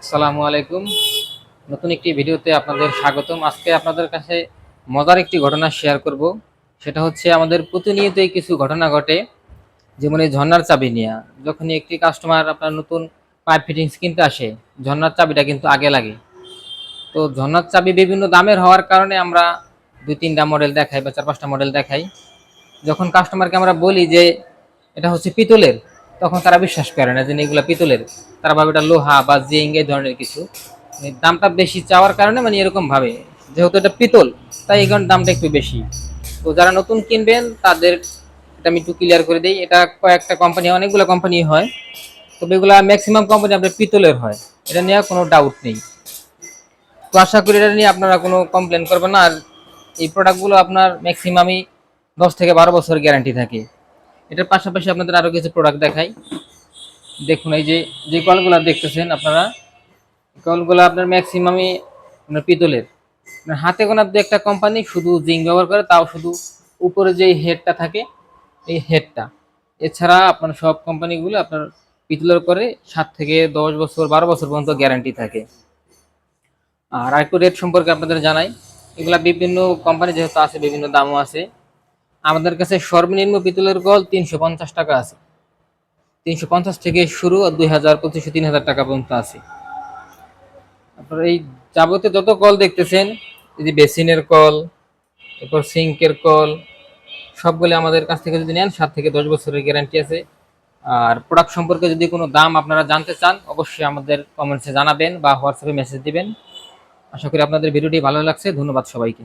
আসসালামু আলাইকুম। নতুন একটি ভিডিওতে আপনাদের স্বাগতম। আজকে আপনাদের কাছে মজার একটি ঘটনা শেয়ার করব। সেটা হচ্ছে আমাদের প্রতিনিয়তই কিছু ঘটনা ঘটে। যেমন এই ঝর্ণার চাবি নিয়া। যখনই একটি কাস্টমার আপনার নতুন পাইপ ফিটিংস কিনতে আসে, ঝর্ণার চাবিটা কিন্তু আগে লাগে। তো ঝর্ণার চাবি বিভিন্ন দামের হওয়ার কারণে আমরা ২-৩ টা মডেল দেখাই বা ৪-৫ টা মডেল দেখাই। যখন কাস্টমারকে আমরা বলি যে এটা হচ্ছে পিতলের, তখন তারা বিশ্বাস করে না যে এগুলা পিতলের। তারা ভাবে এটা লোহা বা জিঙ্ক এই ধরনের কিছু। দামটা বেশি চাওয়ার কারণে এরকম ভাবে যেহেতু এটা পিতল, তাই এই কারণে দামটা একটু বেশি। তো যারা নতুন কিনবেন তাদের এটা আমি একটু ক্লিয়ার করে দিই। এটা কয়েকটা কোম্পানি, অনেকগুলো কোম্পানি হয়, তবে এগুলা ম্যাক্সিমাম কোম্পানি আপনার পিতলের হয়। এটা নিয়ে কোনো ডাউট নেই। তো আশা করি এটা নিয়ে আপনারা কোনো কমপ্লেন করবেন না। আর এই প্রোডাক্টগুলো আপনার ম্যাক্সিমামই 10 থেকে 12 বছর গ্যারান্টি থাকে। এটার পাশাপাশি আপনাদের আরও কিছু প্রোডাক্ট দেখাই। দেখুন, এই যে যে কলগুলো দেখতেছেন আপনারা, কলগুলো আপনার ম্যাক্সিমামই আপনার পিতলের। আপনার হাতে গোনা দু একটা কোম্পানি শুধু জিঙ্ক ব্যবহার করে, তাও শুধু উপরে যে হেডটা থাকে এই হেডটা। এছাড়া আপনার সব কোম্পানিগুলো আপনার পিতলের করে 7 থেকে 10 বছর 12 বছর পর্যন্ত গ্যারান্টি থাকে। আর একটু রেট সম্পর্কে আপনাদের জানাই। এগুলা বিভিন্ন কোম্পানি যেহেতু আছে, বিভিন্ন দামও আছে। আমাদের কাছে সর্বনিম্ন পিতলের কল 350 টাকা আছে। 350 থেকে শুরু, আর 2000, 2500, 3000 টাকা পর্যন্ত আছে। আপনার এই যাবতীয় যত কল দেখতেছেন, এই যে বেসিনের কল, এরপর সিঙ্কের কল, সবগুলো আমাদের কাছ থেকে যদি নেন 7 থেকে 10 বছরের গ্যারান্টি আছে। আর প্রোডাক্ট সম্পর্কে যদি কোনো দাম আপনারা জানতে চান, অবশ্যই আমাদের কমেন্টসে জানাবেন বা হোয়াটসঅ্যাপে মেসেজ দিবেন। আশা করি আপনাদের ভিডিওটি ভালো লাগছে। ধন্যবাদ সবাইকে।